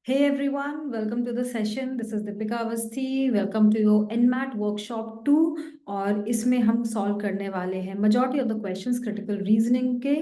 Hey everyone, welcome to the session. This is Deepika Avasthi. Welcome to your NMAT workshop 2 और इसमें हम solve करने वाले हैं majority of the questions critical reasoning के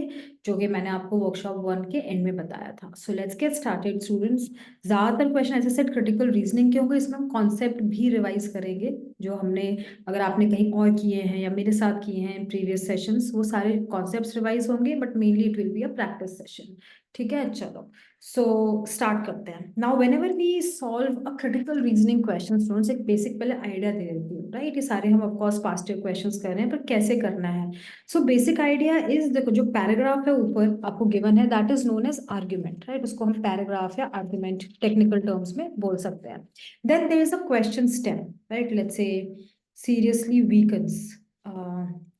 जो कि मैंने आपको workshop 1 के end में बताया था. So let's get started students. ज़्यादातर question ऐसे सेट critical reasoning के होंगे, इसमें हम concept भी revise करेंगे जो हमने अगर आपने कहीं और किए हैं या मेरे साथ किए हैं previous sessions वो सारे concepts revise होंगे but mainly it will be a practice session. ठीक है चलो सो स्टार्ट करते हैं now whenever we solve a critical reasoning question students एक बेसिक पहले आइडिया दे देती हूँ राइट ये सारे हम of course past year questions कर रहे हैं पर कैसे करना है सो बेसिक आइडिया इज देखो जो पैराग्राफ है ऊपर आपको गिवन है that is known as argument right उसको हम पैराग्राफ या आर्ग्यूमेंट टेक्निकल टर्म्स में बोल सकते हैं then there is a question stem right let's say seriously weakens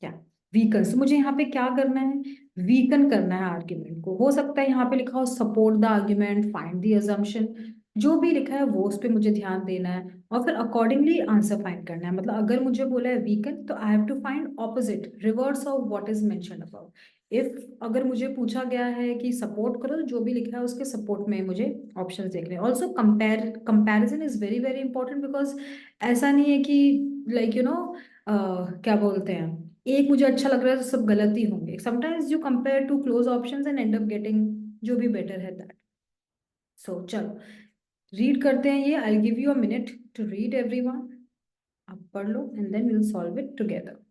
या वीकन्स मुझे यहाँ पे क्या करना है वीकन करना है आर्ग्यूमेंट को हो सकता है यहाँ पे लिखा हो support the argument find the assumption जो भी लिखा है वो उस पर मुझे ध्यान देना है और फिर अकॉर्डिंगली आंसर फाइंड करना है मतलब अगर मुझे बोला है वीकन तो I have to find opposite reverse of what is mentioned above if अगर मुझे पूछा गया है कि सपोर्ट करो तो जो भी लिखा है उसके सपोर्ट में मुझे ऑप्शंस देखने हैं also comparison is very very important because ऐसा नहीं है कि लाइक क्या बोलते हैं एक मुझे अच्छा लग रहा है तो सब गलत ही होंगे sometimes you compare two close options and end up getting जो भी बेटर है दैट सो चलो रीड करते हैं ये I give you a minute to read everyone आप पढ़ लो and then will solve it together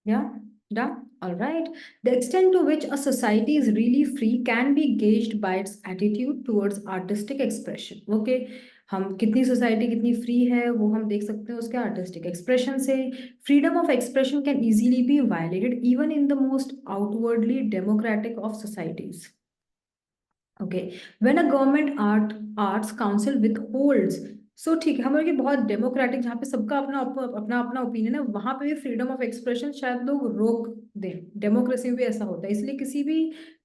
Yeah, done. All right. The extent to which a society is really free can be gauged by its attitude towards artistic expression. Okay. हम कितनी society कितनी free है वो हम देख सकते हैं उसके आर्टिस्टिक एक्सप्रेशन से freedom of expression can easily B violated even in the most outwardly democratic of societies okay when a government arts council withholds सो ठीक है हमारे बहुत डेमोक्रेटिक जहाँ पे सबका अपना अपना अपना ओपिनियन है वहां पे भी फ्रीडम ऑफ एक्सप्रेशन शायद लोग रोक दें डेमोक्रेसी में भी ऐसा होता है इसलिए किसी भी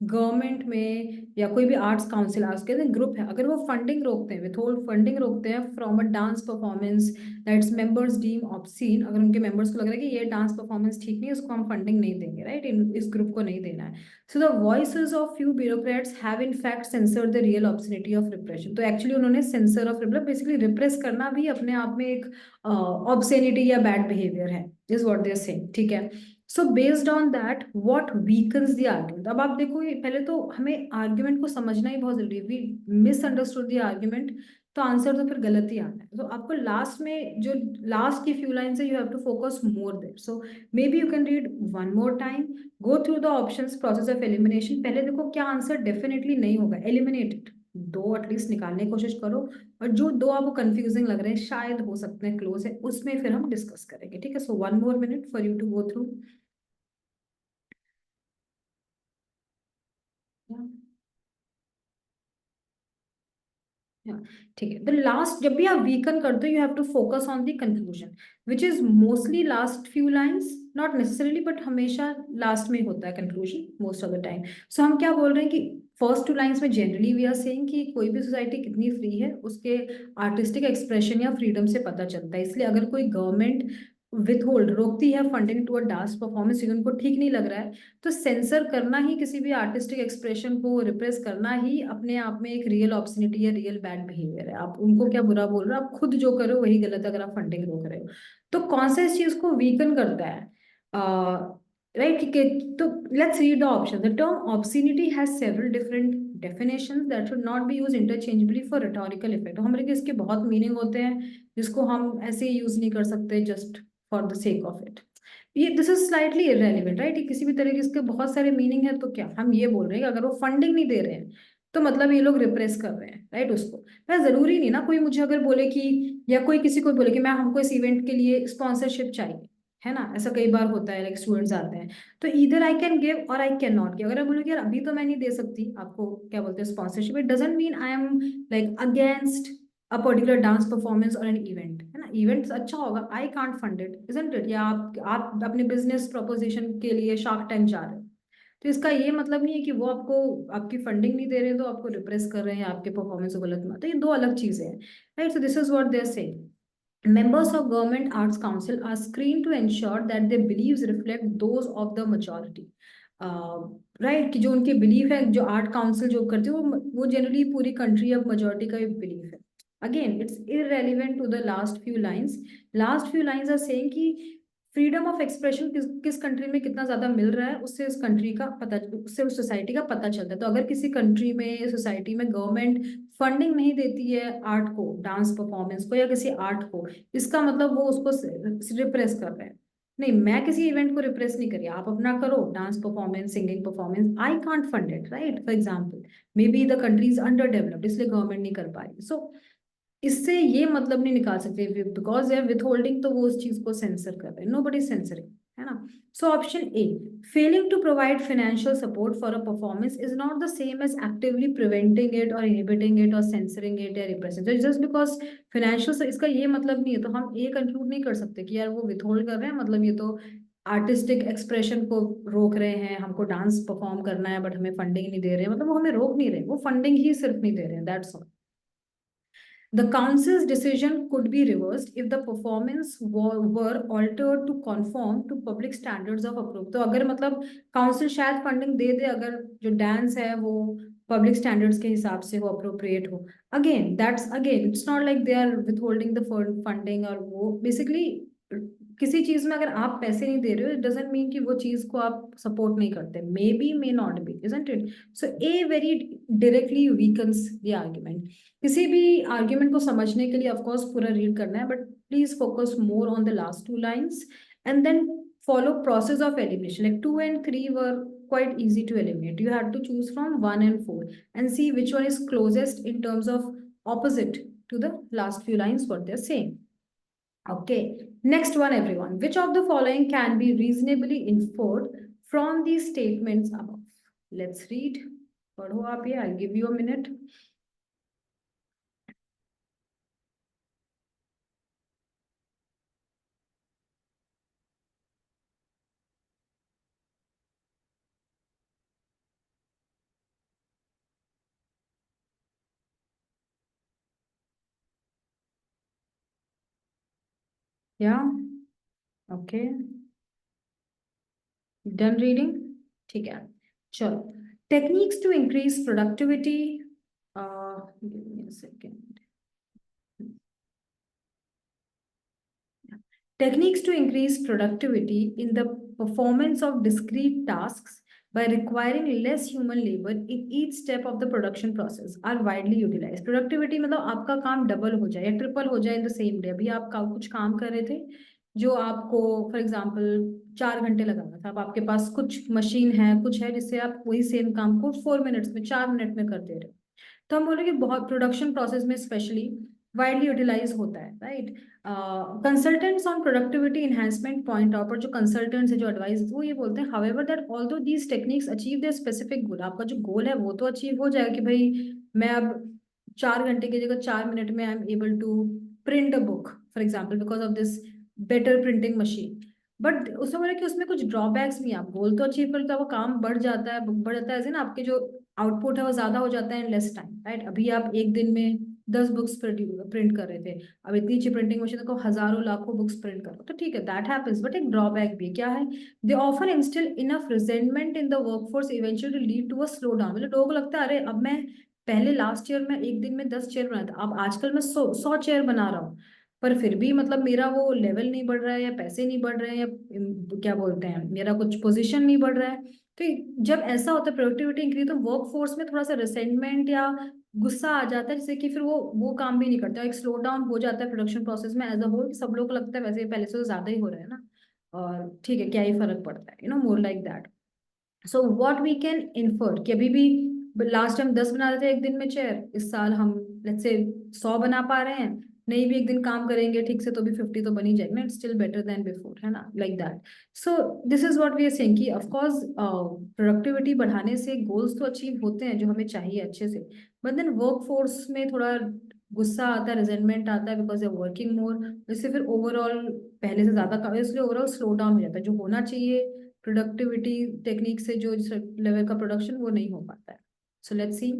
गवर्नमेंट में या कोई भी आर्ट्स काउंसिल आर्ट्स के ग्रुप है अगर वो फंडिंग रोकते हैं विथहोल्ड फंडिंग रोकते हैं from a dance performance that's members deem obscene अगर उनके मेंबर्स को लग रहा है कि ये डांस परफॉर्मेंस ठीक नहीं है उसको हम फंडिंग नहीं देंगे राइट इस ग्रुप को नहीं देना है So the voices of few bureaucrats have in fact censored the real obscenity of repression. तो actually उन्होंने censor of मतलब basically repress करना भी अपने आप में एक obscenity या bad behavior है is what they are saying ठीक है so based on that what weakens the argument अब आप देखो पहले तो हमें argument को समझना ही बहुत जरूरी है we misunderstood the argument तो आंसर तो फिर गलत ही आता है तो आपको लास्ट में जो लास्ट की फ्यू लाइन से you have to focus more there so maybe you can read one more time go through the options process of elimination पहले देखो क्या आंसर डेफिनेटली नहीं होगा एलिमिनेटेड दो एटलीस्ट निकालने की कोशिश करो और जो दो आपको कंफ्यूजिंग लग रहे हैं शायद हो सकते हैं क्लोज है उसमें फिर हम डिस्कस करेंगे ठीक है so one more minute for you to go through ठीक है द लास्ट जब भी आप वीकन करते हो you have to focus on the conclusion which is mostly last few lines not necessarily but हमेशा लास्ट में होता है conclusion most of the time so हम क्या बोल रहे हैं कि फर्स्ट टू लाइंस में जनरली वी आर सेइंग कि कोई भी सोसाइटी कितनी फ्री है उसके आर्टिस्टिक एक्सप्रेशन या फ्रीडम से पता चलता है इसलिए अगर कोई गवर्नमेंट विथहोल्ड रोकती है funding to a dance performance उनको ठीक नहीं लग रहा है तो सेंसर करना ही किसी भी आर्टिस्टिक एक्सप्रेशन को रिप्रेस करना ही अपने आप में एक रियल ऑब्सनिटी या रियल बैड बिहेवियर है आप उनको क्या बुरा बोल रहे हो आप खुद जो करो वही गलत है अगर आप फंडिंग रोक रहे हो तो कौन सा इस चीज को वीकन करता है राइट ठीक है तो let's read the option the term obscenity has several different definitions that should not be used interchangeably for rhetorical effect तो हमारे इसके बहुत मीनिंग होते हैं जिसको हम ऐसे यूज नहीं कर सकते just for the sake of it ये this is slightly irrelevant right किसी भी तरह के इसके बहुत सारे मीनिंग है तो क्या हम ये बोल रहे हैं कि अगर वो फंडिंग नहीं दे रहे हैं तो मतलब ये लोग रिप्रेस कर रहे हैं राइट उसको मैं जरूरी नहीं ना कोई मुझे अगर बोले कि या कोई किसी को बोले कि मैं हमको इस इवेंट के लिए स्पॉन्सरशिप चाहिए है ना ऐसा कई बार होता है लाइक स्टूडेंट्स आते हैं तो इधर आई कैन गिव और आई कैन नॉट गिव अगर मैं बोलूँ कि यार अभी तो मैं नहीं दे सकती आपको क्या बोलते हैं sponsorship it doesn't mean I am like against a particular dance performance और एन इवेंट है ना इवेंट अच्छा होगा I can't fund it isn't it या आप अपने बिजनेस प्रोपोजिशन के लिए शार्क टैंक जा रहे हो तो इसका ये मतलब नहीं है कि वो आपको आपकी फंडिंग नहीं दे रहे हैं तो आपको रिप्रेस कर रहे हैं, आपके परफॉर्मेंस को गलत मान, तो ये दो अलग चीजें हैं, right? So this is what they are saying. Members of Government Arts Council are screened to ensure that their beliefs reflect those of the majority. Right, कि जो उनके बिलीफ है, जो आर्ट काउंसिल जो करते हैं वो जनरली पूरी कंट्री ऑफ मेजोरिटी का बिलीफ है। Again it's irrelevant to the last few lines. Last few lines are saying कि फ्रीडम ऑफ एक्सप्रेशन किस कंट्री में कितना ज्यादा मिल रहा है, उससे उस कंट्री का पता, उससे उस सोसाइटी का पता चलता है। तो अगर किसी कंट्री में, सोसाइटी में गवर्नमेंट फंडिंग नहीं देती है आर्ट को, डांस परफॉर्मेंस को या किसी आर्ट को, इसका मतलब वो उसको रिप्रेस कर रहे हैं। नहीं, मैं किसी इवेंट को रिप्रेस नहीं करी, आप अपना करो, dance performance, singing performance, I can't fund it, right? For example, may be the country is under developed, इसलिए गवर्नमेंट नहीं कर पा रही। सो इससे ये मतलब नहीं निकाल सकते because they are withholding, तो वो उस चीज को सेंसर कर रहे हैं। नो बडी सेंसरिंग, है ना? So option A, failing to provide financial support for a performance is not the same as actively preventing it और इनहिबिटिंग इट और सेंसरिंग इट या रिप्रेसिंग। जस्ट बिकॉज फाइनेंशियल, इसका ये मतलब नहीं है, तो हम ये कंक्लूड नहीं कर सकते कि यार वो विथ होल्ड कर रहे हैं मतलब ये तो आर्टिस्टिक एक्सप्रेशन को रोक रहे हैं, हमको डांस परफॉर्म करना है बट हमें फंडिंग नहीं दे रहे हैं, मतलब वो हमें रोक नहीं रहे, वो फंडिंग ही सिर्फ नहीं दे रहे हैं, that's all. The council's decision could be reversed if the performance were altered to conform to public standards of approval. तो अगर मतलब काउंसिल शायद फंडिंग दे दे अगर जो डांस है वो पब्लिक स्टैंडर्ड्स के हिसाब से हो, अप्रोप्रिएट हो। Again that's, again it's not like they are withholding the funding, और वो बेसिकली किसी चीज में अगर आप पैसे नहीं दे रहे हो, इट डजंट मीन कि वो चीज को आप सपोर्ट नहीं करते, मे be may not B, isn't it? So a very directly weakens the argument. किसी भी आर्ग्यूमेंट को समझने के लिए ऑफ कोर्स पूरा रीड करना है, but please focus more on the last two lines and then follow process of elimination. Like 2 and 3 were quite easy to eliminate. You had to choose from 1 and 4 and see which one is closest in terms of opposite to the last few lines what they're saying. Okay, next one everyone. Which of the following can be reasonably inferred from these statements above? Let's read. पढ़ो आप ये, I'll give you a minute. Yeah, okay. Done reading? ठीक है, चलो। Techniques to increase productivity, second. Techniques to increase productivity in the performance of discrete tasks by requiring less human labor in each step of the production process are widely utilized. Productivity मतलब आपका काम double हो जाए या triple हो जाए in the same day. अभी आप कुछ काम कर रहे थे जो आपको फॉर एग्जांपल 4 घंटे लगाना था, अब आपके पास कुछ मशीन है, कुछ है जिससे आप वही सेम काम को 4 मिनट्स में, 4 मिनट में कर दे रहे हो। तो हम बोले कि बहुत प्रोडक्शन प्रोसेस में स्पेशली वाइडली यूटिलाइज होता है, right? Consultants on productivity enhancement point out, पर जो कंसल्टेंट्स है, जो एडवाइस, वो ये बोलते हैं however that although these techniques achieve their specific goal, आपका जो गोल है वो तो अचीव हो जाएगा कि भाई मैं अब 4 घंटे की जगह 4 मिनट में I am able to print a book for example because of this better printing machine. But उसमें बोला कि उसमें कुछ ड्रॉबैक्स भी हैं। आप गोल तो अचीव करते हो, वो काम बढ़ जाता है, ऐसे ना आपके जो आउटपुट है वो ज्यादा हो जाता है इन लेस टाइम, राइट? अभी आप एक दिन में 10 बुक्स प्रिंट कर रहे थे, अब इतनी अच्छी प्रिंटिंग मशीन को हजारों लाखों बुक्स प्रिंट करो, तो ठीक है, दैट हैपेंस। बट एक ड्रॉबैक भी क्या है? They offer instil enough resentment in the workforce eventually lead to a slow down. मतलब लोगों को लगता है अरे अब मैं पहले लास्ट ईयर में एक दिन में 10 चेयर बनाता था, अब आजकल मैं 100 चेयर बना रहा हूँ, पर फिर भी मतलब मेरा वो लेवल नहीं बढ़ रहा है या पैसे नहीं बढ़ रहे हैं या क्या बोलते हैं, मेरा कुछ पोजीशन नहीं बढ़ रहा है। तो जब ऐसा होता है प्रोडक्टिविटी इंक्रीज, तो वर्क फोर्स में थोड़ा सा रिसेंटमेंट या गुस्सा आ जाता है, जिससे कि फिर वो काम भी नहीं करते, एक स्लो डाउन हो जाता है प्रोडक्शन प्रोसेस में एज अ होल। सब लोग को लगता है वैसे पहले से तो ज्यादा ही हो रहा है ना, और ठीक है क्या ही फर्क पड़ता है, more like that. So what we can infer कि अभी भी लास्ट टाइम 10 बना रहे थे एक दिन में चेयर, इस साल हम लेट्स से 100 बना पा रहे हैं, नहीं भी एक दिन काम करेंगे ठीक से तो भी 50 तो बन ही जाएगा ना, it's still better than before, है ना, like that. So this is what we are saying कि ऑफ कोर्स प्रोडक्टिविटी बढ़ाने से गोल्स तो अचीव होते हैं जो हमें चाहिए अच्छे से, बट देन वर्क फोर्स में थोड़ा गुस्सा आता है, रिजेंटमेंट आता है बिकॉज दे वर्किंग मोर, इससे फिर ओवरऑल पहले से ज्यादा काम, इसलिए ओवरऑल स्लो डाउन हो जाता है। जो होना चाहिए प्रोडक्टिविटी टेक्निक से जो लेवल का प्रोडक्शन वो नहीं हो पाता है. So let's see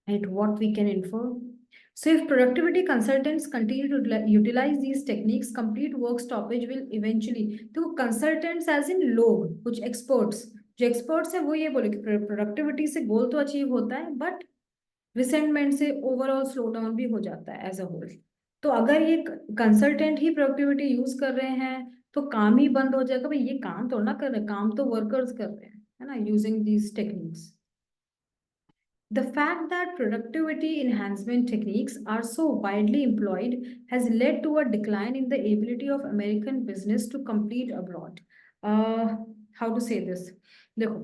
at what we can infer. So if productivity consultants continue to utilize these techniques, complete work stoppage will eventually. तो consultants as in लोग, कुछ experts, जो experts है वो ये बोले कि productivity से goal तो achieve होता है, but resentment से overall slowdown भी हो जाता है as a whole. तो अगर ये consultant ही productivity use कर रहे हैं, तो काम ही बंद हो जाएगा. भाई ये काम तो ना कर रहे, काम तो workers कर रहे हैं, है ना, using these techniques. The fact that productivity enhancement techniques are so widely employed has led to a decline in the ability of American business to compete abroad. How to say this? देखो,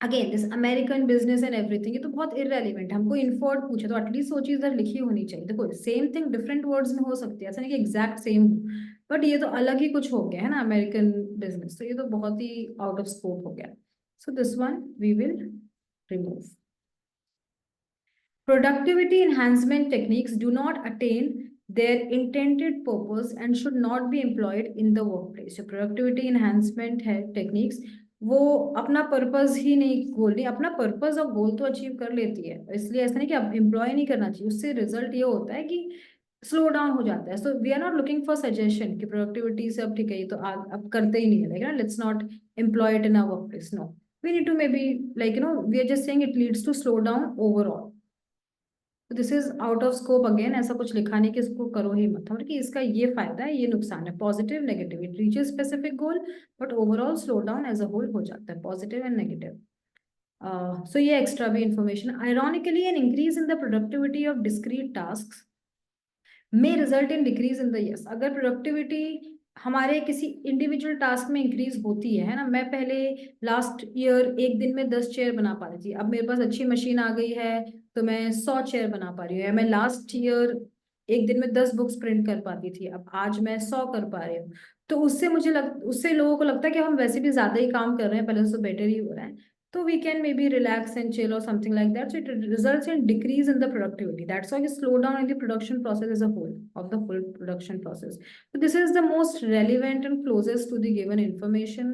again this American business and everything, ये तो बहुत irrelevant. हमको inferred पूछे तो at least वो चीज लिखी होनी चाहिए. देखो सेम थिंग डिफरेंट वर्ड्स में हो सकती है, ऐसा नहीं कि एग्जैक्ट सेम हो, बट ये तो अलग ही कुछ हो गया है ना अमेरिकन बिजनेस, तो ये तो बहुत ही आउट ऑफ स्कोप हो गया. So this one we will remove. Productivity enhancement techniques do not attain their intended purpose and should not be employed in the workplace. So productivity enhancement है techniques, वो अपना purpose ही नहीं, गोल नहीं, अपना purpose और गोल तो अचीव कर लेती है, इसलिए ऐसा नहीं कि अब एम्प्लॉय नहीं करना चाहिए. उससे रिजल्ट ये होता है कि स्लो डाउन हो जाता है. So we are not looking for suggestion कि प्रोडक्टिविटी से अब ठीक है, ये तो अब करते ही नहीं है, लेकिन let's not employ it in our workplace. No, we need to maybe, like, we are just saying it leads to slow down overall. This is out of scope. Again ऐसा कुछ लिखा नहीं कि इसको करो ही मत, मतलब कि इसका ये फायदा है, ये नुकसान है. Positive negative, it reaches specific goal but overall slow down as a whole हो जाता है, पॉजिटिव एंड नेगेटिव. सो ये एक्स्ट्रा भी information. Ironically an increase in the productivity of discrete task may result in decrease in the yes. अगर productivity हमारे किसी individual task में increase होती है ना, मैं पहले लास्ट ईयर एक दिन में 10 चेयर बना पा रही थी, अब मेरे पास अच्छी मशीन आ गई है तो मैं 100 चेयर बना पा रही हूँ. मैं लास्ट ईयर एक दिन में 10 बुक्स प्रिंट कर पाती थी, अब आज मैं 100 कर पा रही हूँ. तो उससे उससे लोगों को लगता है कि हम वैसे भी ज्यादा ही काम कर रहे हैं, पहले से बेटर ही हो रहा है, so we can maybe relax and chill or something like that. So it results in decrease in the productivity. That's why you slow down in the production process as a whole, of the full production process. So this is the most relevant and closest to the given information.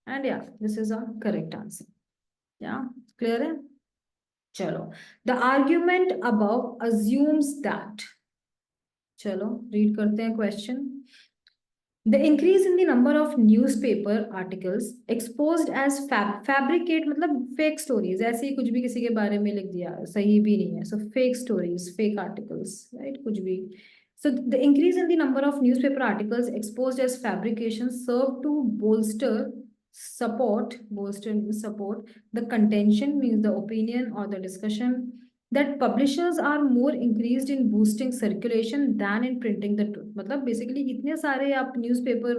And yeah, this is a correct answer. Yeah, clear hai? Chalo. The argument above assumes that. Chalo, read karte hain question. The increase in the number of newspaper articles exposed as fabricate, मतलब fake stories, ऐसे ही कुछ भी किसी के बारे में लिख दिया, सही भी नहीं है. So fake stories, fake articles, right? कुछ भी. So the increase in the number of newspaper articles exposed as fabrications serve to bolster the contention, means the opinion or the discussion, that publishers are more increased in boosting circulation than in printing the truth. मतलब basically इतने सारे आप newspaper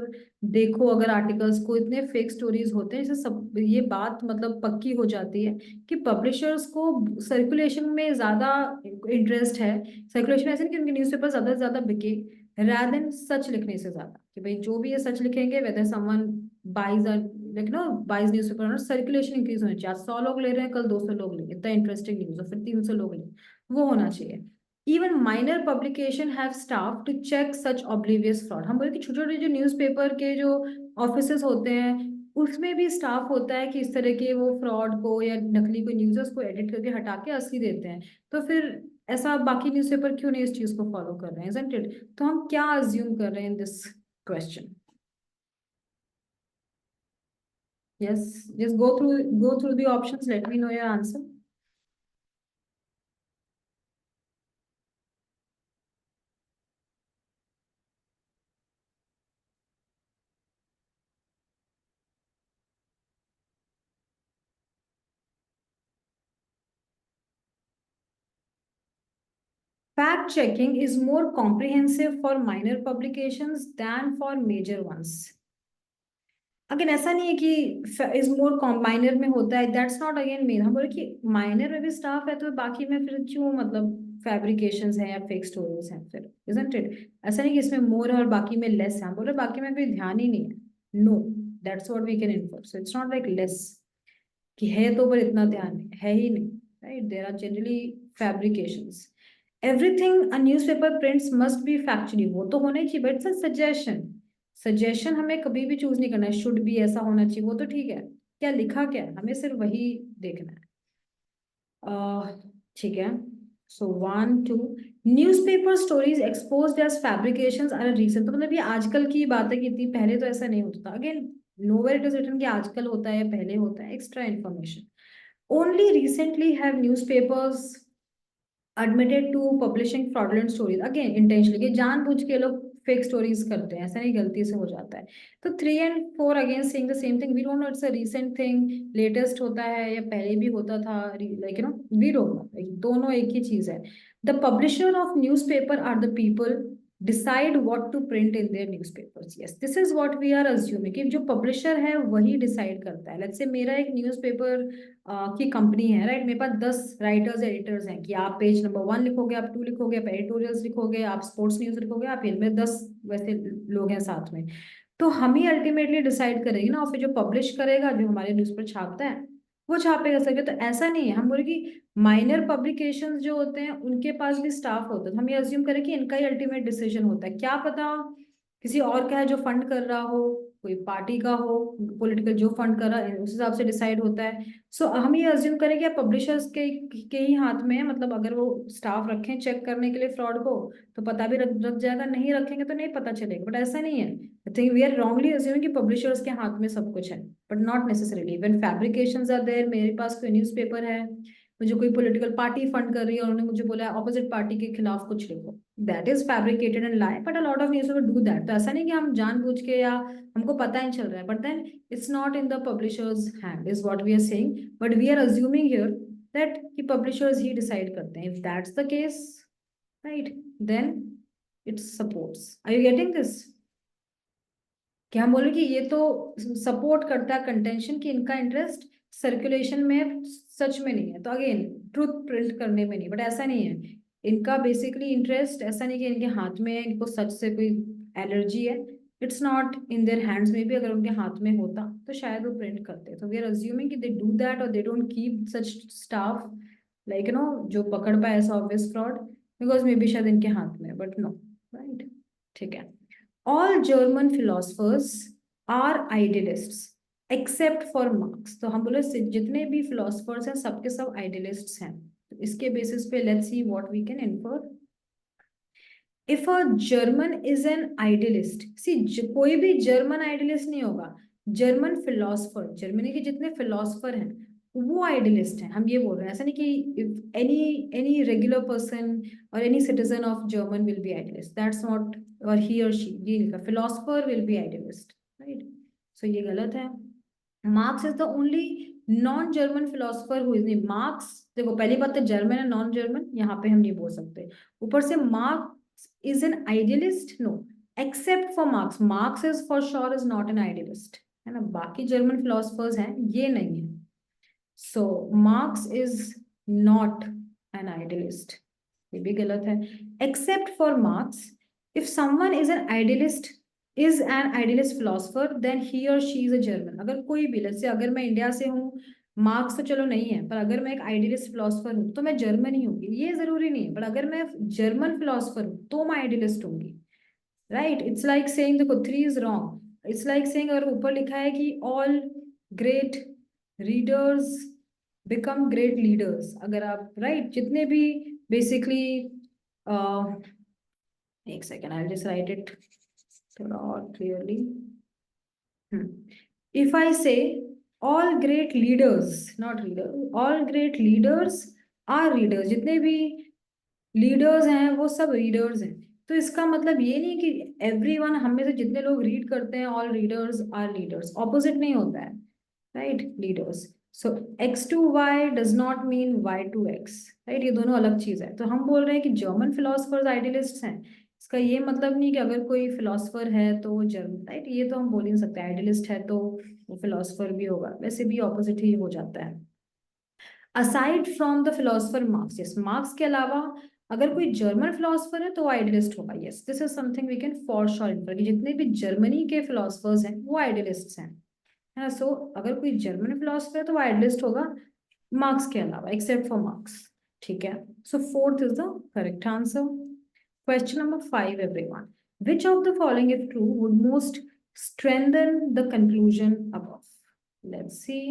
देखो अगर articles को, इतने fake stories होते हैं, जैसे सब ये बात मतलब पक्की हो जाती है कि पब्लिशर्स को सर्कुलेशन में ज्यादा इंटरेस्ट है. सर्कुलेशन ऐसे नहीं कि उनके न्यूज़पेपर ज्यादा से ज्यादा बिके, rather than सच लिखने से ज्यादा, कि भाई जो भी ये सच लिखेंगे, whether someone buys or like buys newspaper और सर्कुलेशन इंक्रीज होनी चाहिए. आज 100 लोग ले रहे हैं, कल 200 लोग लेंगे, इतना इंटरेस्टिंग न्यूज, और फिर 300 लोग लेंगे, वो होना चाहिए. Even minor publication have staff to check such oblivious fraud. हम बोले कि छोटे छोटे जो न्यूज़पेपर के जो ऑफिसेस होते हैं उसमें भी स्टाफ होता है कि इस तरह के वो फ्रॉड को या नकली कोई न्यूज़ को एडिट करके हटा के असली देते हैं. तो फिर ऐसा बाकी न्यूज़पेपर क्यों नहीं इस चीज को फॉलो कर रहे हैं, isn't it? तो हम क्या अज्यूम कर रहे हैं in this question? Yes, just go through the options. Let me know your answer. Fact checking is more comprehensive for minor publications than for major ones. Again ऐसा नहीं है कि इज मोर माइनर में होता है, दैट्स नॉट अगेन मेन. हम बोले कि माइनर में भी स्टाफ है तो बाकी में फिर क्यों, मतलब फैब्रिकेशंस हैं या फेक स्टोरीज हैं फिर, इजंट इट? ऐसा नहीं कि इसमें मोर है और बाकी में लेस है. हम बोले बाकी में कोई ध्यान ही नहीं है. No, that's what we can infer. So it's not like less कि है तो पर इतना ध्यान नहीं है ही नहीं, right? There are generally fabrications. Everything a newspaper prints must be factually, वो तो होना ही चाहिए, बट इट्स सजेशन। सजेशन हमें कभी भी चूज नहीं करना है, शुड भी ऐसा होना चाहिए, वो तो ठीक है, क्या लिखा क्या है हमें सिर्फ वही देखना है। ठीक है। So 1 2, newspaper stories exposed as fabrications are reason, तो मतलब ये आजकल की बात है कि इतनी पहले तो ऐसा नहीं होता था। Again nowhere it is written कि आजकल होता है या पहले होता है, extra information. Only recently have newspapers admitted to publishing fraudulent stories, again intentionally, कि जानबूझ के लोग फेक स्टोरीज करते हैं, ऐसा नहीं, गलती से हो जाता है। तो 3 and 4 again saying the same thing, we don't know it's a recent thing, latest होता है या पहले भी होता था, like you know we don't know, दोनों एक ही चीज है। The publisher of newspaper are the people decide what to print in their newspapers, yes this is what we are assuming, कि जो पब्लिशर है वही डिसाइड करता है। लेट्स से मेरा एक न्यूज़पेपर की कंपनी है, राइट, मेरे पास 10 राइटर्स एडिटर्स हैं, कि आप पेज नंबर 1 लिखोगे, आप 2 लिखोगे, आप एडिटोरियल्स लिखोगे, आप स्पोर्ट्स न्यूज लिखोगे, आप इनमें 10 वैसे लोग हैं साथ में। तो हम ही अल्टीमेटली डिसाइड करेंगे ना, और फिर जो पब्लिश करेगा, जो हमारे न्यूज पर छापता है, वो छापेगा सके। तो ऐसा नहीं है, हम बोले कि माइनर पब्लिकेशंस जो होते हैं उनके पास भी स्टाफ होता है, तो हम ये अज्यूम करें कि इनका ही अल्टीमेट डिसीजन होता है, क्या पता किसी और का है जो फंड कर रहा हो, कोई पार्टी का हो, पॉलिटिकल जो फंड कर रहा है, उस हिसाब से डिसाइड होता है। सो हम ये अज्यूम करें कि पब्लिशर्स के ही हाथ में है, मतलब अगर वो स्टाफ रखें चेक करने के लिए फ्रॉड को, तो पता भी रख जाएगा, नहीं रखेंगे तो नहीं पता चलेगा, बट ऐसा नहीं है। I think we are wrongly assuming कि पब्लिशर्स के हाथ में सब कुछ है, but not necessarily. When fabrications are there, मेरे पास कोई न्यूज़पेपर है, मुझे कोई पॉलिटिकल पार्टी फंड कर रही है, उन्होंने मुझे बोला ऑपोजिट पार्टी के खिलाफ कुछ लिखो, that is fabricated and lie, but a lot of newspaper do that. तो ऐसा नहीं कि हम जानबूझ के या हमको पता ही चल रहा है, but then it's not in the publisher's hand is what we are saying, but we are assuming here that the publishers he decide करते हैं। If that's the case, right, then it supports, are you getting this? कि हम बोले कि ये तो support करता है कंटेंशन, कि इनका इंटरेस्ट सर्कुलेशन में सच में नहीं है, तो अगेन ट्रुथ प्रिंट करने में नहीं, बट ऐसा नहीं है, इनका बेसिकली इंटरेस्ट ऐसा नहीं कि इनके हाथ में है, इनको सच से कोई एलर्जी है, it's not in their hands में भी, अगर उनके हाथ में होता तो शायद वो प्रिंट करते। तो वी आर अज्यूमिंग कि दे डू दैट, और they don't keep such staff, like you know, जो पकड़ पाए ऐसा obvious fraud, because may be शायद इनके हाथ में, बट नो, राइट। ठीक है। All German philosophers are idealists except for Marx, तो हम बोले जितने भी फिलोसफर्स हैं सबके सब आइडियलिस्ट्स हैं। तो इसके बेसिस पे let's see what we can infer. If a German is an idealist, see कोई भी जर्मन आइडियलिस्ट नहीं होगा, जर्मन फिलोसफर, जर्मनी के जितने फिलोसफर हैं वो आइडियलिस्ट हैं, हम ये बोल रहे हैं। ऐसा नहीं कि if any any regular person और any citizen of German will be idealist, that's not, और ही और शी, ये लिखा philosopher will be idealist, right. So ये गलत है। Marx is the only non German philosopher who is, नहीं Marx, देखो पहली बात तो जर्मन है, नॉन जर्मन यहाँ पे हम नहीं बोल सकते, ऊपर से Marx is an idealist, no, except for Marx, Marx is for sure is not an idealist, है ना, बाकी जर्मन फिलोसफर्स हैं ये नहीं है। So Marx is not an idealist, ये भी गलत है। Except for Marx, if someone is an idealist, is an idealist philosopher, then he और शी इज अ जर्मन। अगर कोई भी, जैसे अगर मैं इंडिया से हूँ, मार्क्स तो चलो नहीं है, पर अगर मैं एक आइडियलिस्ट फिलोसफर हूँ तो मैं जर्मन ही होंगी, ये जरूरी नहीं है, पर अगर मैं जर्मन फिलोसफर हूँ तो मैं आइडियलिस्ट होंगी, राइट। इट्स लाइक सेइंग, देखो 3 is wrong, it's like saying, अगर ऊपर लिखा है कि all great readers become great leaders, अगर आप, राइट, जितने भी बेसिकली, एक second I just write it थोड़ा और clearly. If I say all great leaders, not reader, all great leaders are readers, जितने भी लीडर्स हैं वो सब रीडर्स हैं, तो इसका मतलब ये नहीं कि एवरीवन, हम में से जितने लोग रीड करते हैं all readers are leaders, opposite नहीं होता है, right, leaders. So x to y does not mean y to x, right, ये दोनों अलग चीज है। तो हम बोल रहे हैं कि जर्मन फिलोसफर्स आइडियलिस्ट हैं, इसका ये मतलब नहीं कि अगर कोई फिलोसफर है तो वो जर्मन, राइट, ये तो हम बोल ही नहीं सकते, आइडियलिस्ट है तो वो फिलोसफर भी होगा, वैसे भी ऑपोजिट ही हो जाता है। Aside from the philosopher marks, yes, marks के अलावा अगर कोई जर्मन फिलोसफर है तो वो आइडियलिस्ट होगा, yes this is something we can for sure infer, कि जितने भी जर्मनी के फिलोसफर्स हैं वो आइडियलिस्ट हैं, है ना। सो अगर कोई जर्मन फिलोसफर है तो वो आइडियलिस्ट होगा, मार्क्स के अलावा, एक्सेप्ट फॉर मार्क्स। ठीक है, so fourth is the correct answer. Question number 5 everyone, which of the following if true would most strengthen the conclusion above? Let's see.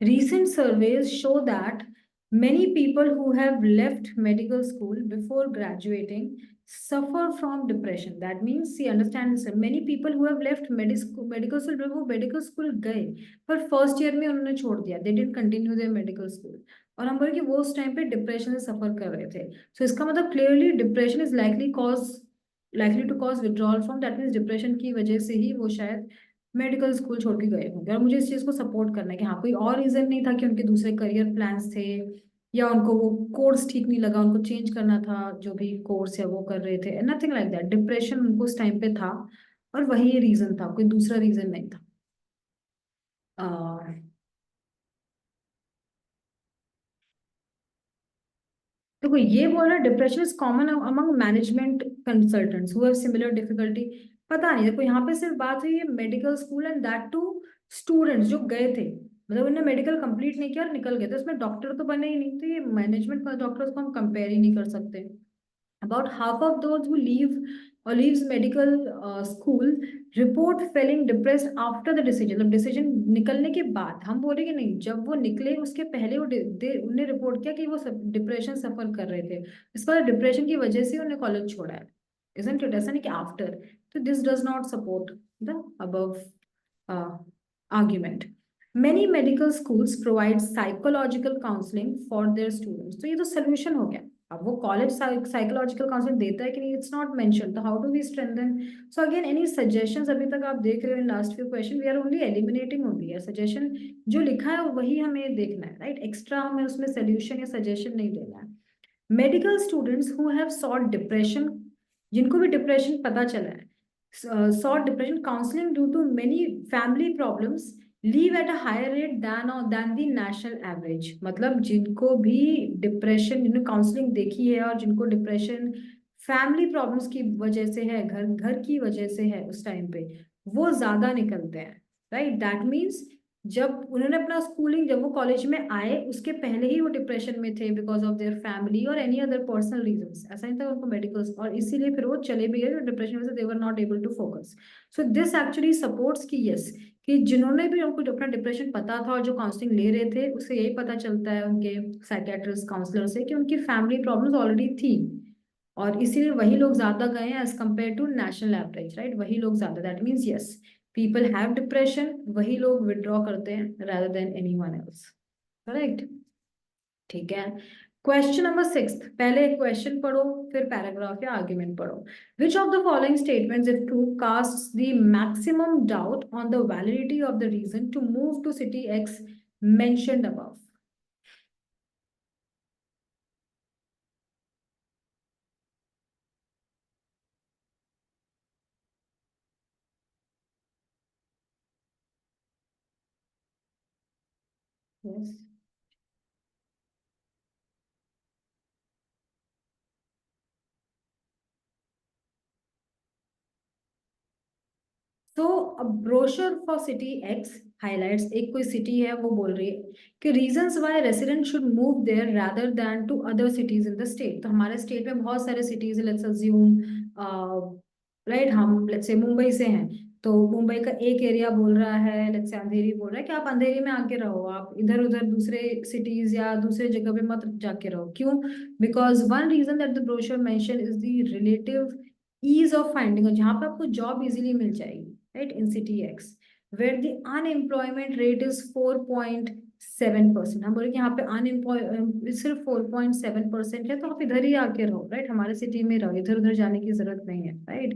Recent surveys show that many people who have left medical school before graduating suffer from depression. That means, see, understand this. Many people who have left medical school before medical school गए, पर first year में उन्होंने छोड़ दिया. They didn't continue their medical school. और हम बोले कि वो उस टाइम पे डिप्रेशन से सफर कर रहे थे. So इसका मतलब clearly depression is likely to cause withdrawal from, that means depression की वजह से ही वो शायद मेडिकल स्कूल छोड़ के गए होंगे. और मुझे इस चीज को सपोर्ट करना है कि हाँ, कोई और रीजन नहीं था कि उनके दूसरे करियर प्लान्स थे, या उनको वो कोर्स ठीक नहीं लगा, उनको चेंज करना था जो भी कोर्स है वो कर रहे थे. Nothing like that. डिप्रेशन उनको उस टाइम पे था और वही रीजन था, कोई दूसरा रीजन नहीं था. देखो, ये बोल रहा depression is common among management consultants who have similar difficulty. पता नहीं, देखो यहाँ पे सिर्फ बात हुई है medical school and that too students जो गए थे, मतलब उन्होंने मेडिकल कंप्लीट नहीं किया और निकल गए, तो इसमें डॉक्टर तो बने ही नहीं, तो ये मैनेजमेंट का डॉक्टर्स को हम कंपेयर ही नहीं कर सकते. About half of those who leave or leaves medical school report feeling depressed after the decision. मतलब डिसीजन निकलने के बाद, हम बोले कि नहीं, जब वो निकले उसके पहले वो उन्हें रिपोर्ट किया कि वो डिप्रेशन सफर कर रहे थे. इस बार डिप्रेशन की वजह से उन्हें कॉलेज छोड़ा है. isn't it? ऐसा नहीं कि आफ्टर. तो this does not support the above argument. Many medical schools provide psychological counseling for their students. तो ये तो solution हो गया. अब वो कॉलेज साइकोलॉजिकल काउंसलिंग देता है कि नहीं, इट्स नॉट मेंशन. तो how do we strengthen? So again, any suggestions अभी तक आप देख रहे हो in last few question, we are only eliminating only. है सजेशन जो लिखा है वही हमें देखना है, राइट? एक्स्ट्रा हमें उसमें सोल्यूशन या सजेशन नहीं देना है. Medical students who have sought depression, जिनको भी डिप्रेशन पता चला है, sought depression counselling due to many family problems, leave at a higher rate than the national average. मतलब जिनको भी डिप्रेशन, जिन्होंने काउंसलिंग देखी है और जिनको डिप्रेशन फैमिली प्रॉब्लम्स की वजह से है, घर घर की वजह से है, उस टाइम पे वो ज्यादा निकलते हैं, राइट? दैट मीन्स जब उन्होंने अपना स्कूलिंग, जब वो कॉलेज में आए उसके पहले ही वो डिप्रेशन में थे बिकॉज ऑफ देयर फैमिली और एनी अदर पर्सनल रीजंस. ऐसा नहीं था उनको मेडिकल, और इसीलिए फिर वो चले भी गए डिप्रेशन में से, they were not able to focus. So this actually supports कि यस, कि जिन्होंने भी उनको अपना डिप्रेशन पता था और जो काउंसलिंग ले रहे थे, उससे यही पता चलता है उनके साइकेट्रिस्ट काउंसलर से कि उनकी फैमिली प्रॉब्लम्स ऑलरेडी थी, और इसीलिए वही लोग ज्यादा गए हैं as compare to national average, right? वही लोग ज्यादा, that means yes, people have depression, वही लोग विड्रॉ करते हैं rather than anyone else. Correct? ठीक है. क्वेश्चन नंबर 6, पहले क्वेश्चन पढ़ो फिर पैराग्राफ या आर्ग्यूमेंट पढ़ो. Which of the following statements if true casts the maximum doubt on the validity of the reason to move to city X mentioned above? Yes. तो brochure for city X highlights, एक कोई city है वो बोल रही है कि reasons why resident should move there rather than to other cities in the state. तो हमारे स्टेट में बहुत सारे सिटीज है, लेट्स अज्यूम, राइट, हम लेट्स से मुंबई से हैं, तो मुंबई का एक एरिया बोल रहा है, लेट्स से अंधेरी बोल रहा है कि आप अंधेरी में आके रहो, आप इधर उधर दूसरे सिटीज या दूसरे जगह पे मत जाके रहो. क्यों? Because one reason that the brochure mention is the relative ease of finding, जहाँ पे आपको जॉब इजीली मिल जाएगी, right, in city X. where the unemployment rate is 4.7%। हम बोले कि यहाँ पे अनएम्प्लॉय सिर्फ 4.7% है, तो आप इधर ही आके रहो, राइट, हमारे सिटी में रहो, इधर उधर जाने की जरूरत नहीं है, right.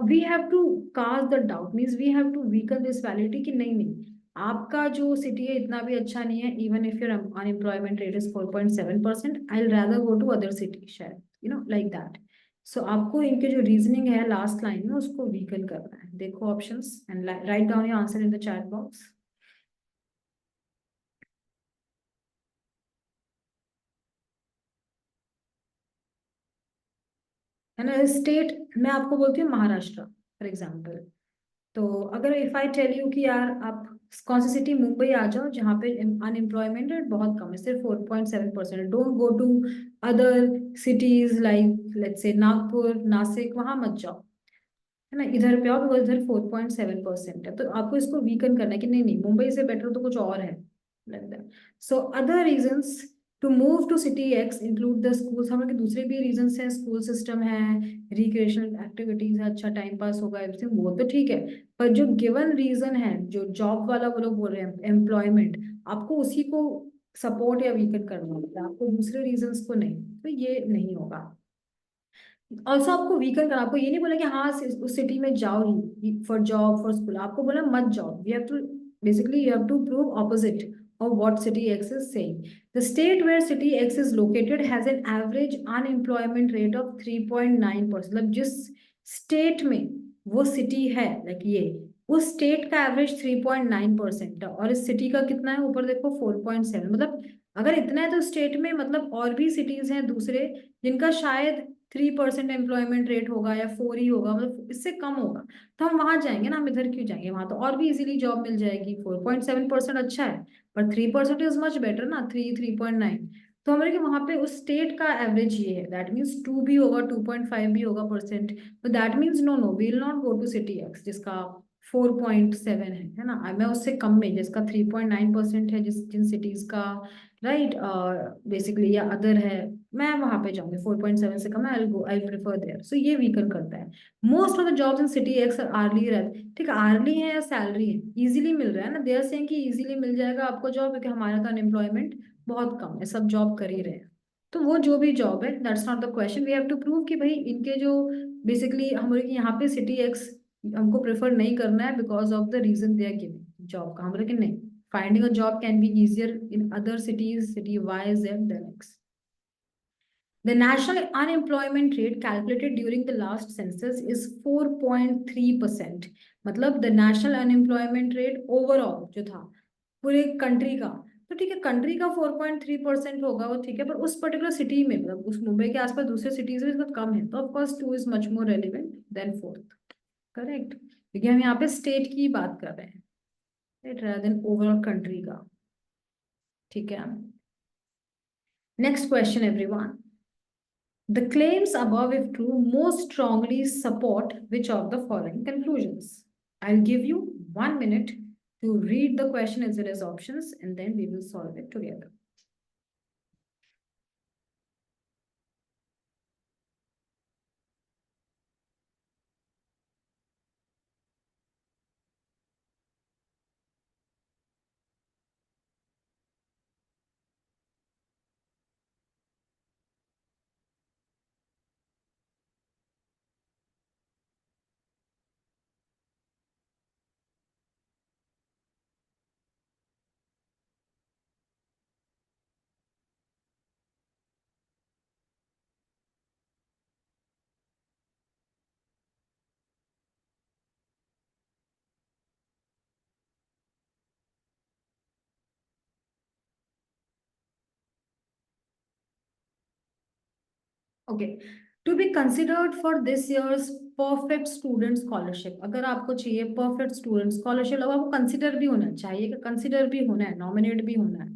We have to cast the doubt, means we have to weaken this validity कि नहीं नहीं, आपका जो सिटी है इतना भी अच्छा नहीं है, even if your unemployment rate is 4.7%, I will rather go to other city, शायद, you know, like that. So आपको इनके जो रीजनिंग है लास्ट लाइन में उसको वीकन करना है। देखो options and write down your answer in the chat box. है ना, स्टेट मैं आपको बोलती हूँ महाराष्ट्र फॉर एग्जाम्पल। तो अगर इफ आई टेल यू कि यार आप कौन सी सिटी, मुंबई आ जाओ जहाँ पे अनएम्प्लॉयमेंट रेट बहुत कम है, सिर्फ 4.7%, don't go to other cities like let's say Nagpur, Nashik, वहां मत जाओ, है ना, इधर पे आओ, बिकॉज इधर 4.7% है। तो आपको इसको वीकन करना है कि नहीं नहीं, मुंबई से बेटर तो कुछ और है, like that. So other reasons to move to city X include the schools, हमारे दूसरे भी रीजंस हैं, स्कूल सिस्टम है, रिक्रिएशनल एक्टिविटीज है, अच्छा टाइम पास होगा, एवरीथिंग, वो तो ठीक है। पर जो गिवन रीजन है, जो जॉब वाला वो लोग बोल रहे हैं एम्प्लॉयमेंट, आपको उसी को सपोर्ट या वीकन करना होगा, आपको दूसरे रीजंस को नहीं, तो ये नहीं होगा। ऑल्सो आपको वीकन करना, आपको ये नहीं बोला कि हाँ उस सिटी में जाओ ही फॉर जॉब फॉर स्कूल, आपको बोला मत जाओ, we have to basically you have to prove opposite of what city X is saying. The state where city X is located has an average unemployment rate of 3.9%। मतलब जिस state में वो city है, like ये, उस state का average 3.9% है, और इस सिटी का कितना है, ऊपर देखो 4.7। मतलब अगर इतना है तो स्टेट में मतलब और भी सिटीज हैं दूसरे जिनका शायद 3% एम्प्लॉयमेंट रेट होगा या 4 ही होगा, मतलब इससे कम होगा, तो हम वहां जाएंगे ना, हम इधर क्यों जाएंगे, वहां तो और भी इजीली जॉब मिल जाएगी। 4.7% अच्छा है, पर 3% इज मच बेटर ना, 3.9। तो हमारे कि वहां पे उस स्टेट का एवरेज ये है, दैट मीन्स 2 भी होगा, 2.5 भी होगा परसेंट, तो that means no no, we will not go to city X जिसका 4.7 है ना, मैं उससे कम में जिसका 3.9% है, जिस जिन सिटीज का, राइट, बेसिकली या अदर है, मैं वहां पे जाऊंगी, 4.7 से कम है, आई गो, आई प्रेफर देयर। सो ये वीकन करता है। Most of the jobs in city X early रहते, ठीक है, आर्ली है या सैलरी है, इजीली मिल रहा है ना, देयर सेइंग कि इजीली मिल जाएगा आपको जॉब, क्योंकि हमारा तो अनएम्प्लॉयमेंट बहुत कम है, सब जॉब कर ही रहे हैं। तो वो जो भी जॉब है, that's not the question, we have to prove कि भाई इनके जो बेसिकली हमारे यहाँ पे सिटी एक्स हमको प्रेफर नहीं करना है because of the reason they are giving job का, हम बोले कि नहीं, finding a job can be easier in other cities, city Y, Z than X. The national unemployment rate calculated during the last census is 4.3%। मतलब the national unemployment rate overall जो था पूरे country का, तो ठीक है, कंट्री का 4.3% होगा, वो ठीक है, पर उस पर्टिकुलर सिटी में, मतलब उस मुंबई के आसपास दूसरे सिटीज में इसका कम है, तो of course 2 is much more relevant than 4th। Correct, क्योंकि हम यहाँ पे स्टेट की बात कर रहे हैं, right, rather than overall country का। ठीक है, next question everyone. The claims above, if true, most strongly support which of the following conclusions? I'll give you 1 minute to read the question as well as options, and then we will solve it together. Okay, to be considered for this year's perfect student scholarship, अगर आपको चाहिए perfect student scholarship, अब आपको consider भी होना चाहिए, कि consider भी होना है, nominate भी होना है,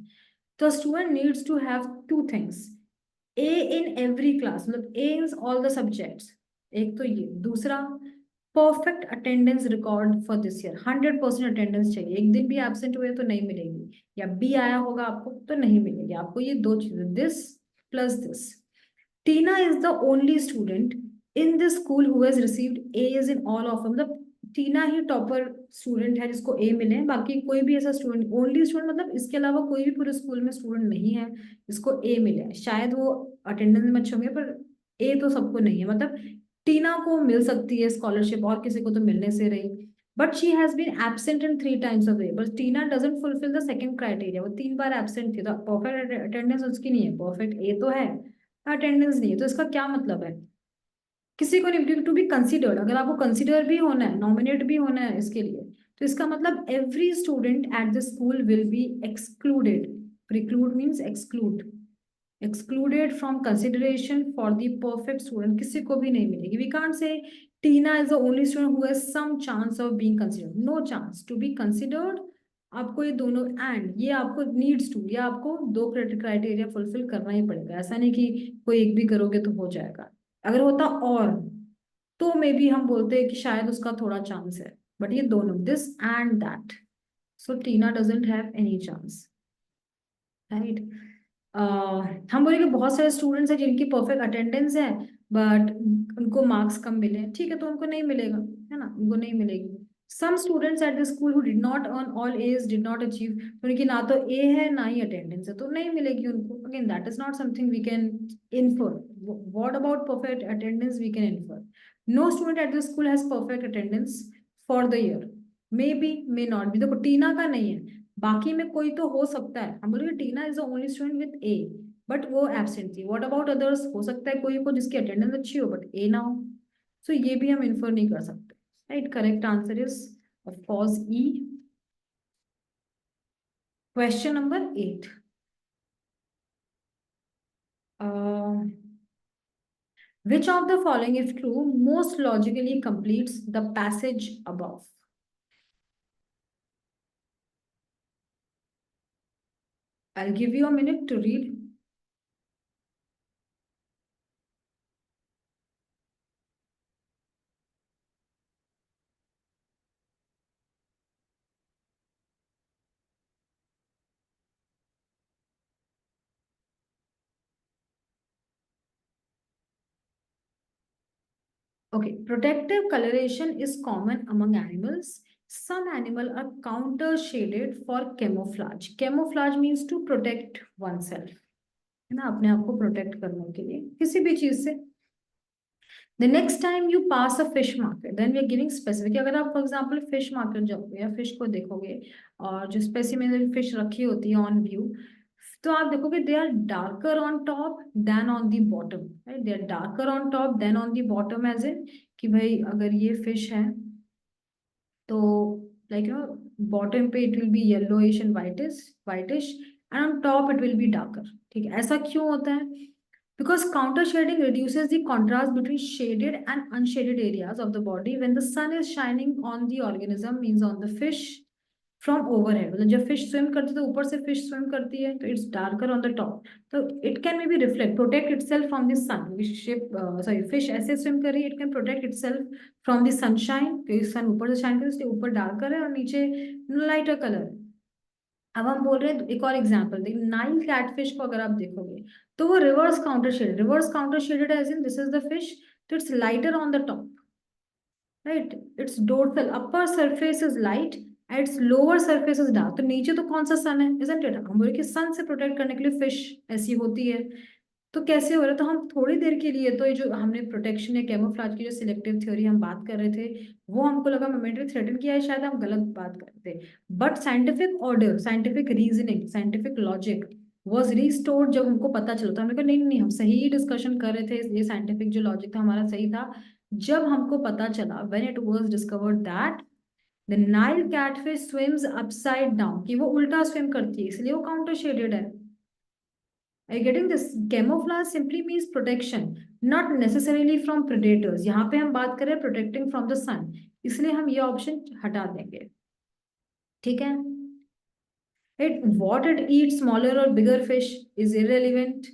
तो student needs to have two things: A in every class, मतलब A in all the subjects, एक तो ये, दूसरा perfect attendance record for this year, 100% attendance चाहिए, एक दिन भी एब्सेंट हुए तो नहीं मिलेगी, या बी आया होगा आपको तो नहीं मिलेगी, आपको ये दो चीजें, this plus this. Tina is the only student in this school who has received A's in all of them, मतलब टीना ही टॉपर स्टूडेंट है जिसको ए मिले हैं, बाकी कोई भी ऐसा स्टूडेंट, ओनली स्टूडेंट मतलब इसके अलावा कोई भी पूरे स्कूल में स्टूडेंट नहीं है जिसको ए मिले हैं। शायद वो अटेंडेंस में अच्छे होंगे पर ए तो सबको नहीं है। मतलब टीना को मिल सकती है स्कॉलरशिप और किसी को तो मिलने से रही, but she has been absent in 3 times a way, but Tina doesn't fulfil the second criteria. वो 3 बार एब्सेंट थी तो परफेक्ट अटेंडेंस उसकी नहीं है, परफेक्ट ए तो है, अटेंडेंस नहीं है। तो इसका क्या मतलब है, किसी को नहीं, टू बी कंसिडर्ड, अगर आपको कंसिडर भी होना है, नॉमिनेट भी होना है इसके लिए, तो इसका मतलब every student at the school will be excluded. Preclude means exclude, excluded from consideration for the perfect student, किसी को भी नहीं मिलेगी। We can't say Tina is the only student who has some chance of being considered, no chance to be considered. आपको ये दोनों and ये आपको नीड्स टू, ये आपको दो क्राइटेरिया फुलफिल करना ही पड़ेगा। ऐसा नहीं कि कोई एक भी करोगे तो हो जाएगा। अगर होता और तो मे बी हम बोलते हैं कि शायद उसका थोड़ा चांस है, बट ये दोनों, this and that, so Tina doesn't have any chance, right. हम बोलेंगे बहुत सारे स्टूडेंट्स हैं जिनकी परफेक्ट अटेंडेंस है बट उनको मार्क्स कम मिले हैं, ठीक है, तो उनको नहीं मिलेगा, है ना, उनको नहीं मिलेगी। Some students at the school who did not earn all as did not achieve, तो उनकी ना तो ए है ना ही अटेंडेंस है, तो नहीं मिलेगी उनको। Again that is not something we can infer. What about perfect attendance we can infer. No student at the school has perfect attendance for the year, may be may not be. देखो Tina का नहीं है, बाकी में कोई तो हो सकता है। हम बोलेंगे Tina is the only student with A, but वो एब्सेंट थी। व्हाट अबाउट अदर्स, हो सकता है कोई को जिसकी अटेंडेंस अच्छी हो बट ए ना हो, सो ये भी हम इन्फर नहीं कर सकते, right. Correct answer is of course E. Question number 8, which of the following if true most logically completes the passage above? I'll give you a minute to read. Okay, protective coloration is common among animals. Some animals are counter shaded for camouflage. Camouflage means to protect oneself, है ना, अपने आप को protect करने के लिए किसी भी चीज से। The next time you pass a fish market, then we are giving specific। अगर आप फॉर एग्जांपल फिश मार्केट जाओगे या फिश को देखोगे और जो स्पेसिमेन फिश रखी होती है ऑन व्यू, तो आप देखोगे they are darker on top than on the bottom, right. They are darker on top than on the bottom, as in कि भाई अगर ये फिश है तो लाइक यू नो बॉटम पे it will be yellowish and whitish and on top it will be darker, ठीक है। ऐसा क्यों होता है? Because counter shading reduces the contrast between shaded and unshaded areas of the body when the sun is shining on the organism, means on the fish from overhead। मतलब जब fish swim करती है तो ऊपर से फिश स्विम करती है तो it's darker on the top, तो it can may be reflect protect itself from the sun. Ship sorry fish ऐसे स्विम कर रही है, it can protect itself from the sunshine, क्योंकि सन ऊपर से शाइन कर रही है इसलिए ऊपर डार्कर है और नीचे लाइटर कलर है। अब हम बोल रहे हैं एक और एग्जांपल देखिए, नाइल कैटफिश को अगर आप देखोगे तो वो reverse counter shaded as in this is the fish, तो it's lighter on the top, right. Its dorsal upper surface is light and its lower surface is dark. तो नीचे तो कौन सा सन है, इजंट इट। हम बोले कि सन से प्रोटेक्ट करने के लिए फिश ऐसी होती है, तो कैसे हो रहा है? तो हम थोड़ी देर के लिए तो ये जो हमने प्रोटेक्शन या कैमोफ्लेज की जो सिलेक्टिव थ्योरी हम बात कर रहे थे वो हमको लगा मोमेंटरी थ्रेटन किया है, शायद हम गलत बात कर रहे थे। But scientific order, scientific reasoning, scientific logic was restored जब हमको पता चला। तो हमने कहा नहीं नहीं, हम सही डिस्कशन कर रहे थे, ये साइंटिफिक जो लॉजिक था हमारा सही था। जब हमको पता चला when it was discovered that the Nile catfish swims upside down, कि वो उल्टा स्विम करती है इसलिए वो काउंटर शेडेड है। Are you getting this? Camouflage simply means protection, not necessarily from predators। यहाँ पे हम बात करें protecting from the sun, इसलिए हम ये ऑप्शन हटा देंगे, ठीक है। It what it eats smaller or bigger fish is irrelevant,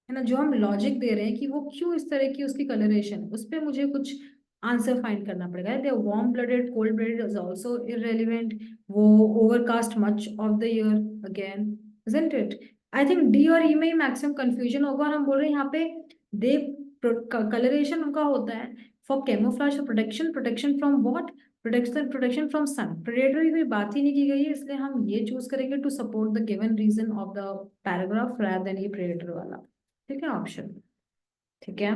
है ना। जो हम लॉजिक दे रहे हैं कि वो क्यों इस तरह की उसकी कलरेशन, उस पर मुझे कुछ आंसर फाइंड करना पड़ेगा। They warm blooded cold blooded is also irrelevant. वो overcast much of the year, again isn't it. I think D और ई में ही मैक्सिमम कंफ्यूजन होगा। और हम बोल रहे हैं यहाँ पे दे कलरेशन उनका होता है for camouflage protection, protection from what? Protection from sun, predator की कोई बात ही नहीं की गई है, इसलिए हम ये चूज करेंगे to support the given reason of the paragraph rather than ये प्रेडेटर वाला। ठीक है ऑप्शन। ठीक है,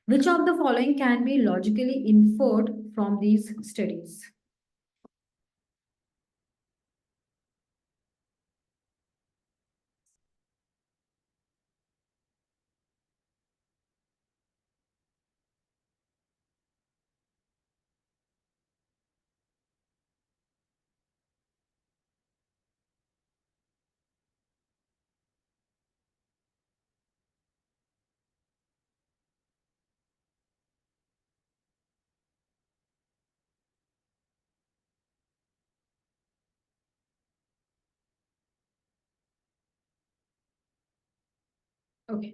which of the following can be logically inferred from these studies? Okay.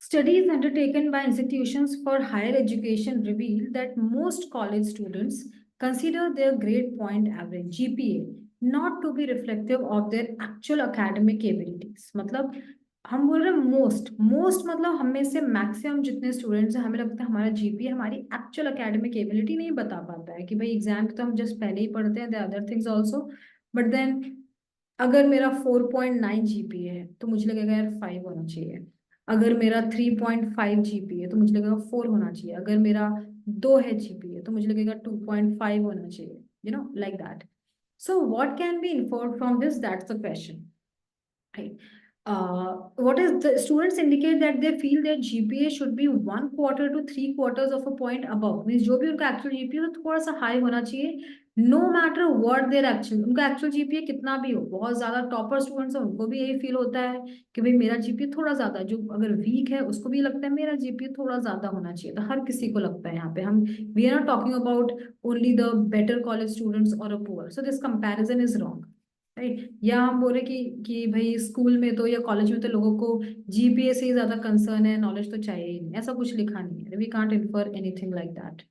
Studies undertaken by institutions for higher education reveal that most college students consider their grade point average GPA not to be reflective of their actual academic abilities। मतलब हम बोल रहे हैं most मतलब हम में से maximum जितने स्टूडेंट्स हैं हमें लगता है हमारा जीपीए हमारी एक्चुअल एकेडमिक एबिलिटी नहीं बता पाता है कि भाई एग्जाम तो हम जस्ट पहले ही पढ़ते हैं, there other things also, but then अगर मेरा 4.9 जीपीए है तो मुझे लगेगा यार 5 होना चाहिए, अगर मेरा 3.5 जीपीए तो मुझे लगेगा 4 होना चाहिए, अगर मेरा 2 है जीपीए तो मुझे लगेगा 2.5 होना चाहिए, like that. So what can be inferred from this, that's the question, right? What is the students indicate that they feel their GPA should be 1/4 to 3/4 of a point above, means जो भी उनका actual GPA तो थोड़ा सा high होना चाहिए, no matter what their actual, उनका actual GPA कितना भी हो, बहुत ज्यादा टॉपर स्टूडेंट्स हैं उनको भी यही फील होता है कि भाई मेरा जीपीए थोड़ा ज्यादा, जो अगर वीक है उसको भी लगता है मेरा जीपीए थोड़ा ज्यादा होना चाहिए, तो हर किसी को लगता है यहाँ पे हम, we are not talking about only the better college students और a poor, so this comparison is wrong, right? या हम बोल रहे कि भाई स्कूल में तो या कॉलेज में तो लोगों को जीपीए से ही ज्यादा कंसर्न है, नॉलेज तो चाहिए ही नहीं, ऐसा कुछ लिखा नहीं है, we can't infer anything like that.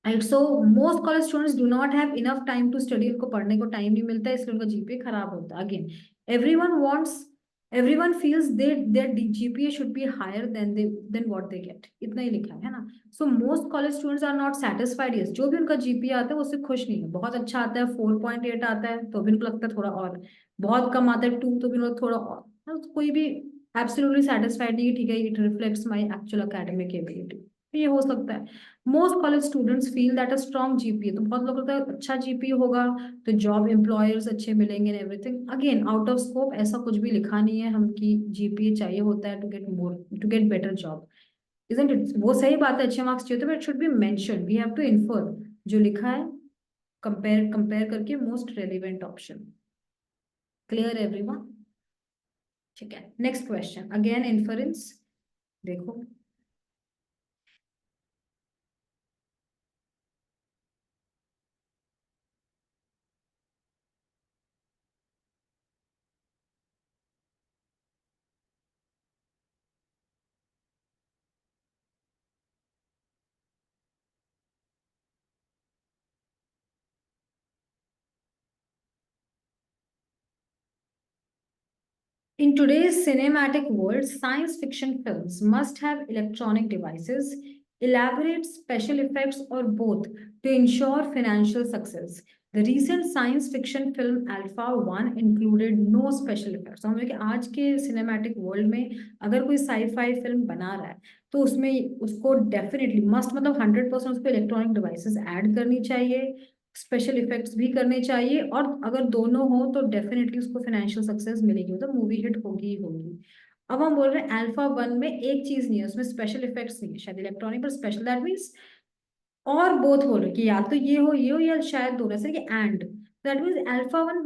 Right, so most college students do not have enough time to study, उनको पढ़ने को टाइम नहीं मिलता है इसलिए उनका जीपीए खराब होता है। Again everyone wants, everyone feels their GPA should be higher than what they get, इतना ही लिखा है ना। So most college students are not satisfied, yes जो भी उनका जीपीए आता है वो उससे खुश नहीं है, बहुत अच्छा आता है 4.8 आता है तो भी उनको लगता है थोड़ा और, बहुत कम आता है 2 तो भी उनको थोड़ा और, कोई भी एब्सोल्युटली सेटिस्फाइड नहीं कि ठीक है it reflects my actual academic ability, ये हो सकता है। Most college students feel that a strong GPA, तो बहुत लोग कहते हैं अच्छा जीपीए होगा तो जॉब एम्प्लॉयर्स अच्छे मिलेंगे everything, again out of scope, ऐसा कुछ भी लिखा नहीं है हम कि जीपीए चाहिए होता है to get more, to get better job, isn't it? वो सही बात है अच्छे मार्क्स चाहिए, but it should be mention, we have to infer जो लिखा है, कंपेयर कंपेयर करके most relevant option. Clear everyone? ठीक है, नेक्स्ट क्वेश्चन अगेन इन्फरेंस, देखो। In today's cinematic world, science fiction films must have electronic devices, elaborate special effects, or both to ensure financial success. The recent science fiction film Alpha One included no special effects। हम कि आज के cinematic world में अगर कोई sci-fi film बना रहा है तो उसमें उसको डेफिनेटली मस्ट मतलब 100% उसको इलेक्ट्रॉनिक डिवाइसेस ऐड करनी चाहिए, स्पेशल इफेक्ट्स भी करने चाहिए, और अगर दोनों हो तो डेफिनेटली उसको फाइनेंशियल सक्सेस मिलेगी, मतलब मूवी हिट होगी ही होगी। अब हम बोल रहे हैं अल्फा वन में एक चीज नहीं है, उसमें स्पेशल इफेक्ट्स नहीं है, शायद इलेक्ट्रॉनिक पर स्पेशल, दैट मीन्स और बोथ हो रहे कि या तो ये हो या शायद दोनों से कि and, that means Alpha One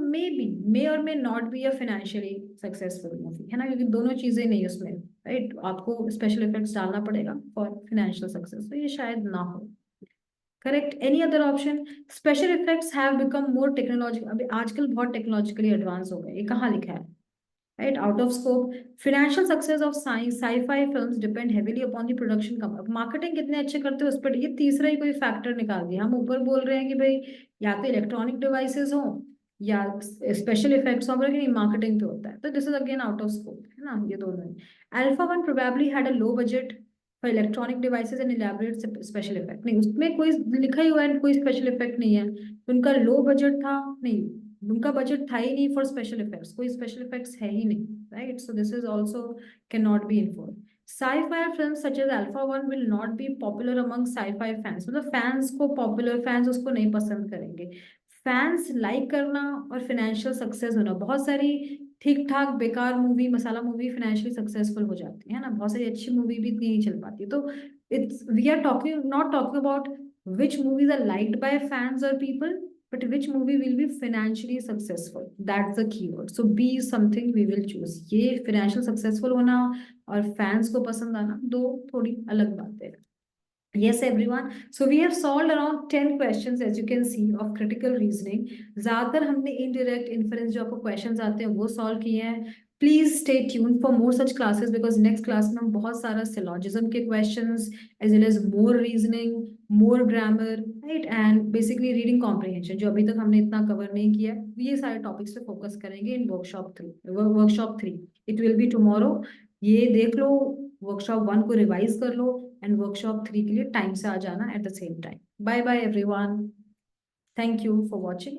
may और may not be a financially successful movie, है ना, क्योंकि दोनों चीजें नहीं उसमें, राइट? आपको स्पेशल इफेक्ट्स डालना पड़ेगा फॉर फाइनेंशियल सक्सेस, तो ये शायद ना हो। Correct, any other option? Special effects have become more technological, अभी आजकल बहुत टेक्नोलॉजिकली एडवांस हो गए, ये कहाँ लिखा है? Right, out of scope. Financial success of science sci-fi films depend heavily upon the production come, marketing कितने अच्छे करते हो उस पर, ये तीसरा ही कोई फैक्टर निकाल दिया, हम ऊपर बोल रहे हैं कि भाई या तो इलेक्ट्रॉनिक डिवाइसेस हो या स्पेशल इफेक्ट्स हो, नहीं मार्केटिंग पे होता है, तो this is again out of scope, है ना, ये दोनों ही। Alpha One probably had a low budget, for electronic devices and elaborate special effect, नहीं उसमें कोई लिखा ही हुआ है, कोई स्पेशल इफेक्ट नहीं है। उनका लो बजट था, नहीं उनका बजट था ही नहीं फॉर स्पेशल इफेक्ट्स, कोई स्पेशल इफेक्ट्स है ही नहीं, right? So this is also can not be inform. sci-fi films such as Alpha 1 will not be popular among sci-fi fans, मतलब फैंस को पॉपुलर फैंस उसको नहीं पसंद करेंगे। फैंस लाइक करना और फाइनेंशियल सक्सेस होना, बहुत सारी ठीक ठाक बेकार मूवी, मसाला मूवी फाइनेंशियली सक्सेसफुल हो जाती है ना, बहुत सारी अच्छी मूवी भी इतनी नहीं चल पाती। तो it's we are talking not talking about which movies are liked by fans or people, but which movie will be financially successful, that's the keyword. So be something we will choose, ये financial successful होना और fans को पसंद आना दो थोड़ी अलग बातें हैं। Yes, everyone. So we have solved around 10 questions, as you can see, of critical reasoning. ज़्यादातर हमने indirect inference जो आपको questions आते हैं वो solve किए हैं। Please stay tuned for more such classes because next class में हम बहुत सारा syllogism के questions as well as more reasoning, more grammar, right? And basically reading comprehension जो अभी तक हमने इतना cover नहीं किया, ये सारे topics पे focus करेंगे in workshop 3. It will be tomorrow. ये देख लो, वर्कशॉप 1 को रिवाइज कर लो एंड वर्कशॉप 3 के लिए टाइम से आ जाना at the same time. Bye bye everyone, thank you for watching.